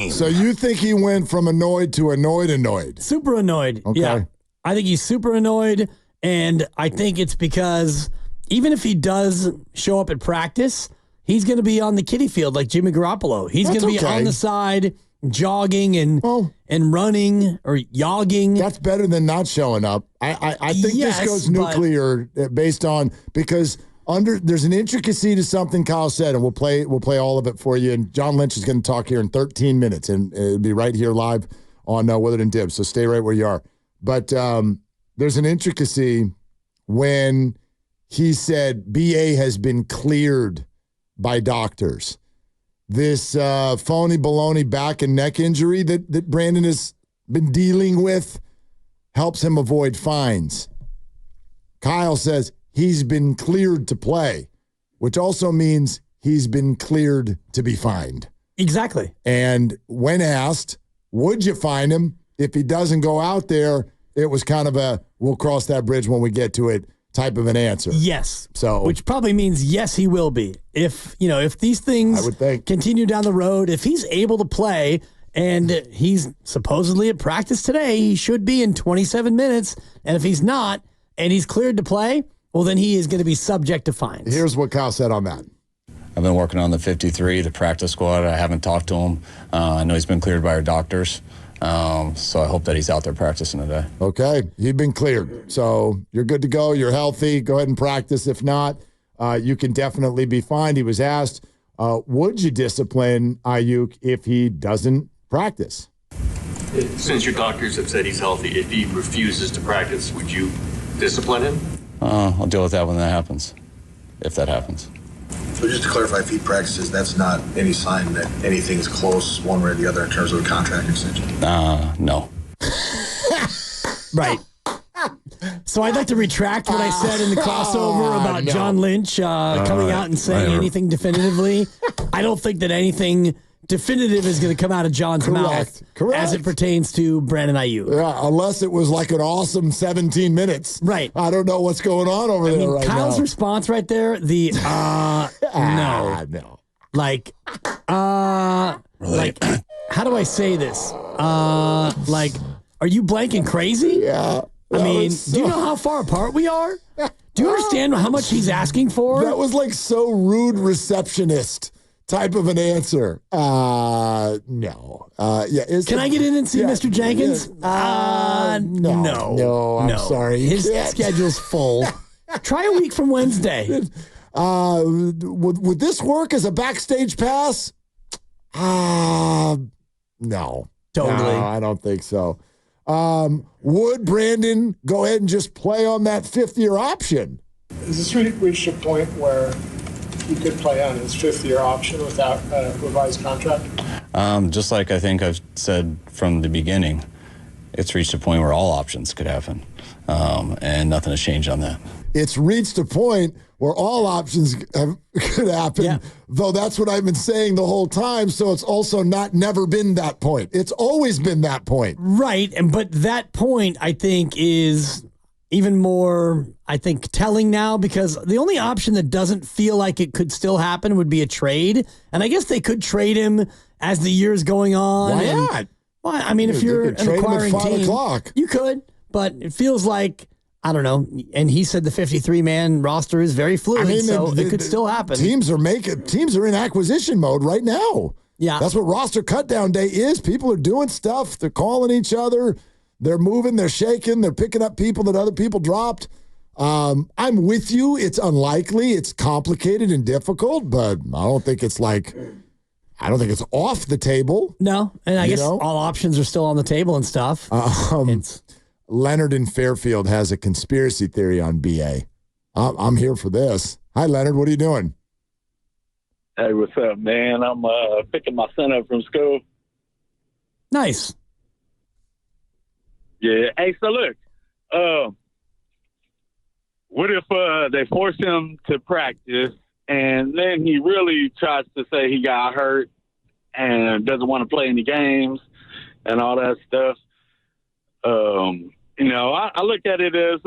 So you think he went from annoyed to annoyed? Super annoyed. Okay. Yeah. I think he's super annoyed, and I think it's because even if he does show up at practice, he's going to be on the kiddie field like Jimmy Garoppolo. He's going to be on the side jogging and running or yogging. That's better than not showing up. I think this goes nuclear based on because there's an intricacy to something Kyle said, and we'll play all of it for you. And John Lynch is going to talk here in 13 minutes, and it'll be right here live on Willard and Dibs. So stay right where you are. But there's an intricacy when he said BA has been cleared by doctors. This phony baloney back and neck injury that Brandon has been dealing with helps him avoid fines. Kyle says he's been cleared to play, which also means he's been cleared to be fined. Exactly. And when asked, would you fine him? If he doesn't go out there, it was kind of a, we'll cross that bridge when we get to it type of an answer. Yes. So, which probably means yes, he will be. If these things continue down the road, if he's able to play and he's supposedly at practice today, he should be in 27 minutes. And if he's not and he's cleared to play, well, then he is going to be subject to fines. Here's what Kyle said on that. I've been working on the 53, the practice squad. I haven't talked to him. I know he's been cleared by our doctors. So I hope that he's out there practicing today. Okay. You've been cleared. So you're good to go. You're healthy. Go ahead and practice. If not, you can definitely be fined. He was asked, would you discipline Aiyuk if he doesn't practice? Since your doctors have said he's healthy, if he refuses to practice, would you discipline him? I'll deal with that when that happens, if that happens. So just to clarify, if he practices, that's not any sign that anything's close one way or the other in terms of a contract extension? No. Right. So I'd like to retract what I said in the crossover about John Lynch coming out and saying anything definitively. I don't think that anything definitive is going to come out of John's mouth as it pertains to Brandon Aiyuk. Yeah, unless it was like an awesome 17 minutes. Right. I don't know what's going on over there right Kyle's now. response right there, no. Like, like, how do I say this? Like, are you blanking crazy? Yeah. I mean, do you know how far apart we are? Do you understand how much he's asking for? That was like so rude receptionist type of an answer. No. Can I get in and see Mr. Jenkins? No, I'm sorry. His schedule's full. Try a week from Wednesday. Would this work as a backstage pass? No. Totally. No, I don't think so. Would Brandon go ahead and just play on that fifth-year option? Has this reached a point where he could play on his fifth-year option without a revised contract? Just like I think I've said from the beginning, it's reached a point where all options could happen, and nothing has changed on that. It's reached a point where all options could happen, though that's what I've been saying the whole time, so it's also never been that point. It's always been that point. Right, but that point, I think, is even more, I think, telling now because the only option that doesn't feel like it could still happen would be a trade, and I guess they could trade him as the year's going on. Why not? Well, I mean, if you're an acquiring team, you could, but it feels like, I don't know, and he said the 53-man roster is very fluid, so it could still happen. Teams are in acquisition mode right now. Yeah. That's what roster cutdown day is. People are doing stuff. They're calling each other. They're moving. They're shaking. They're picking up people that other people dropped. I'm with you. It's unlikely. It's complicated and difficult, but I don't think it's off the table. No, and I guess all options are still on the table and stuff. Leonard in Fairfield has a conspiracy theory on BA. I'm here for this. Hi, Leonard. What are you doing? Hey, what's up, man? I'm picking my son up from school. Nice. Yeah. Hey, so look, what if they force him to practice and then he really tries to say he got hurt and doesn't want to play any games and all that stuff? I look at it as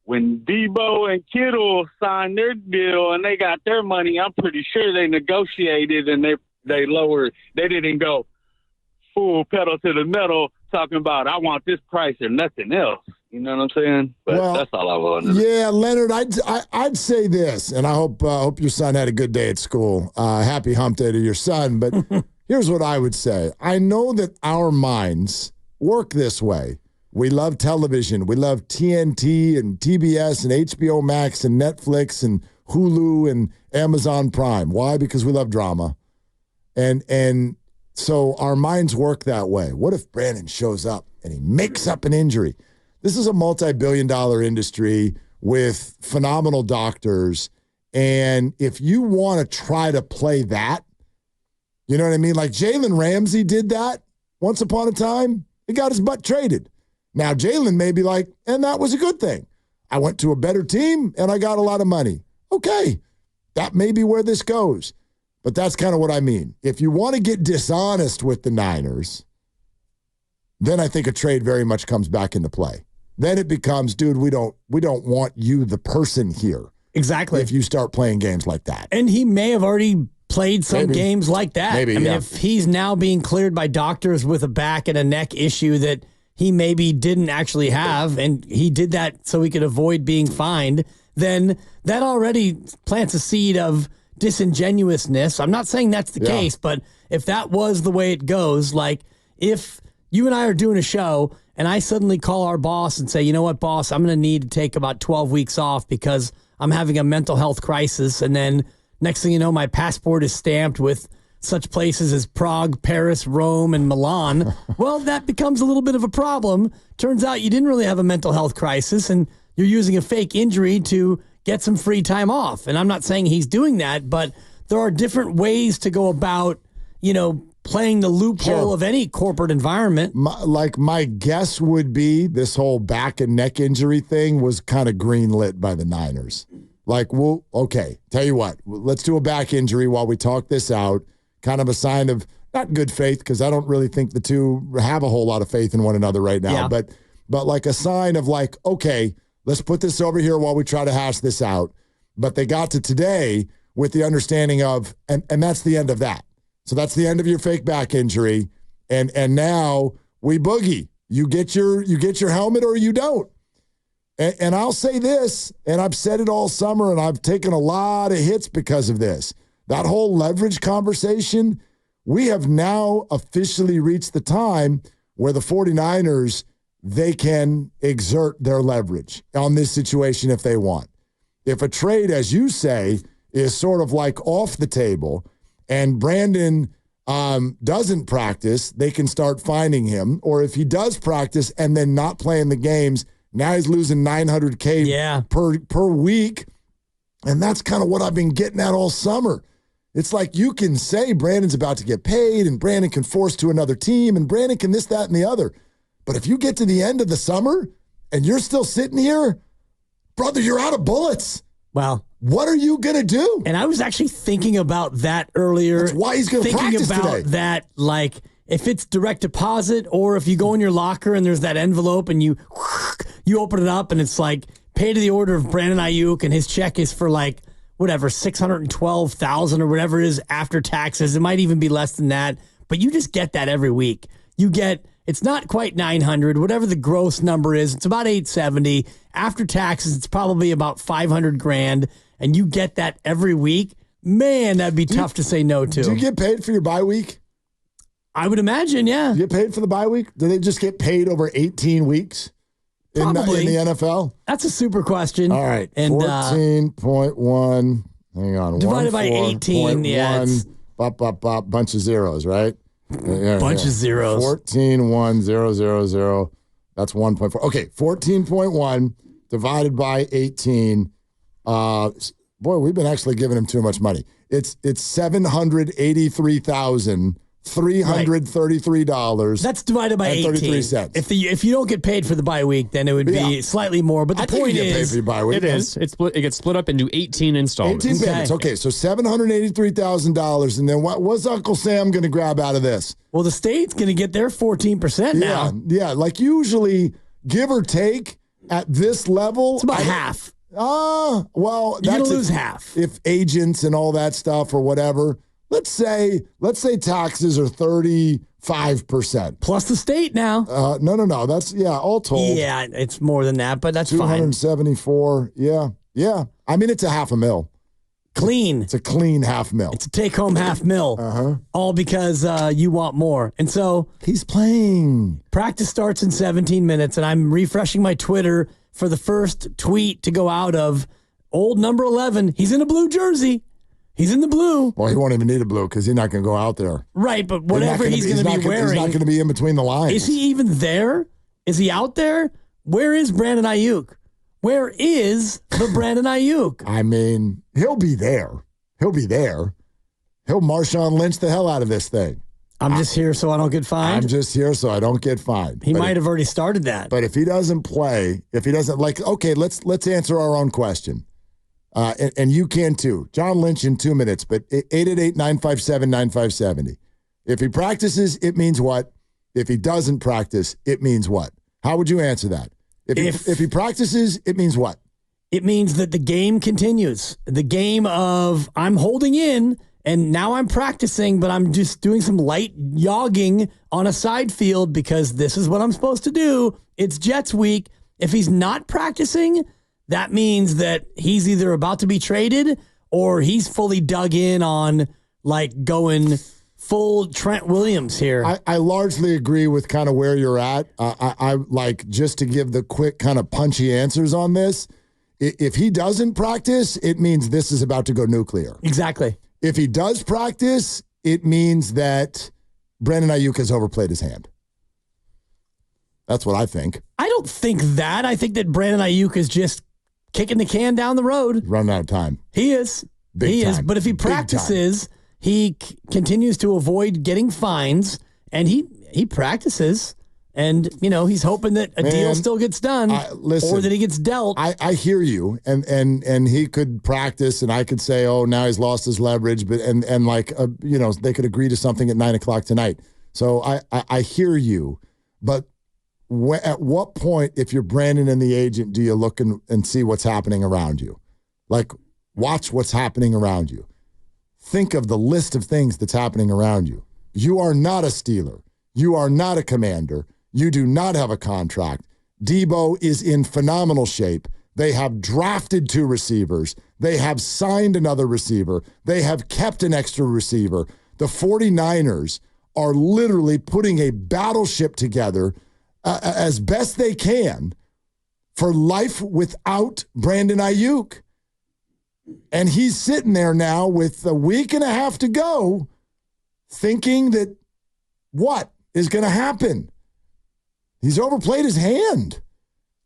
when Debo and Kittle signed their deal and they got their money, I'm pretty sure they negotiated and they didn't go full pedal to the metal talking about, I want this price and nothing else. You know what I'm saying? But that's all I wanted. Yeah, Leonard, I'd say this, and I hope your son had a good day at school. Happy hump day to your son. But here's what I would say. I know that our minds work this way. We love television. We love TNT and TBS and HBO Max and Netflix and Hulu and Amazon Prime. Why? Because we love drama. And so our minds work that way. What if Brandon shows up and he makes up an injury? This is a multi-billion-dollar industry with phenomenal doctors. And if you want to try to play that, you know what I mean? Like Jalen Ramsey did that once upon a time. He got his butt traded. Now, Jalen may be like, and that was a good thing. I went to a better team, and I got a lot of money. Okay, that may be where this goes. But that's kind of what I mean. If you want to get dishonest with the Niners, then I think a trade very much comes back into play. Then it becomes, dude, we don't want you, the person here. Exactly. If you start playing games like that. And he may have already played some games like that. Maybe, I mean, if he's now being cleared by doctors with a back and a neck issue that he maybe didn't actually have, and he did that so he could avoid being fined, then that already plants a seed of disingenuousness. I'm not saying that's the case, but if that was the way it goes, like if you and I are doing a show and I suddenly call our boss and say, you know what, boss, I'm going to need to take about 12 weeks off because I'm having a mental health crisis. And then next thing you know, my passport is stamped with such places as Prague, Paris, Rome, and Milan. Well, that becomes a little bit of a problem. Turns out you didn't really have a mental health crisis and you're using a fake injury to get some free time off. And I'm not saying he's doing that, but there are different ways to go about, playing the loophole of any corporate environment. My guess would be this whole back and neck injury thing was kind of greenlit by the Niners. Like, well, okay, tell you what, let's do a back injury while we talk this out. Kind of a sign of not good faith, because I don't really think the two have a whole lot of faith in one another right now. Yeah. But like a sign of like, okay, let's put this over here while we try to hash this out. But they got to today with the understanding of, and that's the end of that. So that's the end of your fake back injury. And now we boogie. You get your helmet or you don't. And I'll say this, and I've said it all summer, and I've taken a lot of hits because of this. That whole leverage conversation, we have now officially reached the time where the 49ers, they can exert their leverage on this situation if they want. If a trade, as you say, is sort of like off the table and Brandon doesn't practice, they can start finding him. Or if he does practice and then not playing the games, now he's losing $900K per week. And that's kind of what I've been getting at all summer. It's like you can say Brandon's about to get paid and Brandon can force to another team and Brandon can this, that, and the other. But if you get to the end of the summer and you're still sitting here, brother, you're out of bullets. Well, what are you going to do? And I was actually thinking about that earlier. That's why he's going to practice today. Thinking about that, like, if it's direct deposit or if you go in your locker and there's that envelope and you open it up and it's like pay to the order of Brandon Aiyuk and his check is for like, whatever, $612,000 or whatever it is after taxes. It might even be less than that, but you just get that every week. You get, it's not quite 900, whatever the gross number is. It's about 870. After taxes, it's probably about 500 grand, and you get that every week. Man, that'd be tough to say no to. Do you get paid for your bye week? I would imagine, yeah. You get paid for the bye week? Do they just get paid over 18 weeks? Probably. In the NFL? That's a super question. All right. And 14.1. Hang on. Divided by 18. Yeah. Bunch of zeros, right? Bunch of zeros. 14.1000. That's 1.4. Okay. 14.1 divided by 18. Boy, we've been actually giving him too much money. It's $783,333. That's divided by 18. 33 cents. If you don't get paid for the bye week, then it would be slightly more. But the point you get paid for your bye week. It is. It gets split up into 18 installments. 18 payments. Okay, so $783,000, and then what's Uncle Sam going to grab out of this? Well, the state's going to get their 14% now. Yeah. Like usually, give or take at this level, it's about half. Well, you're going to lose half if agents and all that stuff or whatever. let's say taxes are 35%. Plus the state now. No. That's, all told. Yeah, it's more than that, but that's fine. 274. Yeah. I mean, it's a $500,000. Clean. It's a clean $500,000. It's a take-home $500,000. All because you want more. And so he's playing. Practice starts in 17 minutes, and I'm refreshing my Twitter for the first tweet to go out of old number 11. He's in a blue jersey. He's in the blue. Well, he won't even need a blue because he's not going to go out there. Right, but whatever he's going to be wearing. He's not going to be in between the lines. Is he even there? Is he out there? Where is Brandon Aiyuk? Where is the Brandon Aiyuk? I mean, he'll be there. He'll Marshawn Lynch the hell out of this thing. I'm just here so I don't get fined? I'm just here so I don't get fined. He might have already started that. But if he doesn't play, okay, let's answer our own question. And you can too. John Lynch in 2 minutes, but 888-957-9570. If he practices, it means what? If he doesn't practice, it means what? How would you answer that? If he practices, it means what? It means that the game continues. The game of I'm holding in and now I'm practicing, but I'm just doing some light jogging on a side field because this is what I'm supposed to do. It's Jets week. If he's not practicing, that means that he's either about to be traded or he's fully dug in on going full Trent Williams here. I largely agree with kind of where you're at. I like just to give the quick kind of punchy answers on this. If he doesn't practice, it means this is about to go nuclear. Exactly. If he does practice, it means that Brandon Aiyuk has overplayed his hand. That's what I think. I don't think that. I think that Brandon Aiyuk is just kicking the can down the road. Running out of time. He is. Big time. But if he practices, he continues to avoid getting fines, and he practices. And, he's hoping that a deal still gets done or that he gets dealt. I hear you. And he could practice, and I could say, oh, now he's lost his leverage. But they could agree to something at 9:00 tonight. So I hear you. But at what point, if you're Brandon and the agent, do you look and see what's happening around you? Watch what's happening around you. Think of the list of things that's happening around you. You are not a Steeler. You are not a Commander. You do not have a contract. Debo is in phenomenal shape. They have drafted 2 receivers. They have signed another receiver. They have kept an extra receiver. The 49ers are literally putting a battleship together as best they can for life without Brandon Aiyuk. And he's sitting there now with a week and a half to go thinking that what is going to happen? He's overplayed his hand.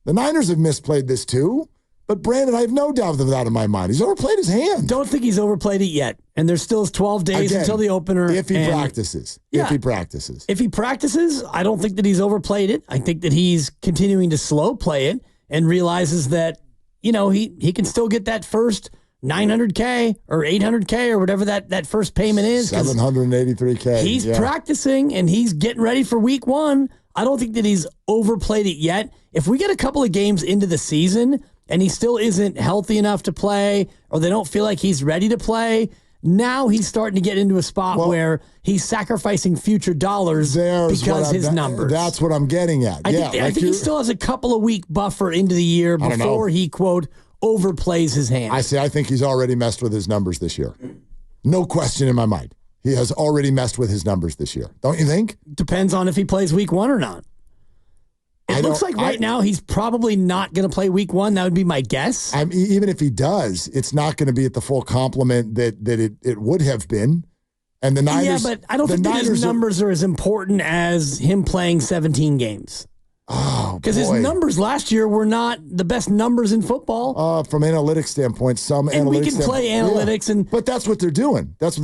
The Niners have misplayed this too. But Brandon, I have no doubt of that in my mind. He's overplayed his hand. Don't think he's overplayed it yet. And there's still 12 days until the opener. If he practices. Yeah, if he practices. If he practices, I don't think that he's overplayed it. I think that he's continuing to slow play it and realizes that, he can still get that first $900K or $800K or whatever that first payment is. $783K. He's practicing and he's getting ready for week 1. I don't think that he's overplayed it yet. If we get a couple of games into the season and he still isn't healthy enough to play or they don't feel like he's ready to play, now he's starting to get into a spot where he's sacrificing future dollars because his numbers. That's what I'm getting at. I think he still has a couple of week buffer into the year before he, quote, overplays his hand. I think he's already messed with his numbers this year. No question in my mind. He has already messed with his numbers this year. Don't you think? Depends on if he plays week 1 or not. It looks like right now he's probably not going to play week 1. That would be my guess. Even if he does, it's not going to be at the full complement that it would have been. And the Niners. Yeah, but I don't think that his numbers are as important as him playing 17 games. Oh, because his numbers last year were not the best numbers in football. From analytics standpoint, and we can play analytics, but that's what they're doing. That's what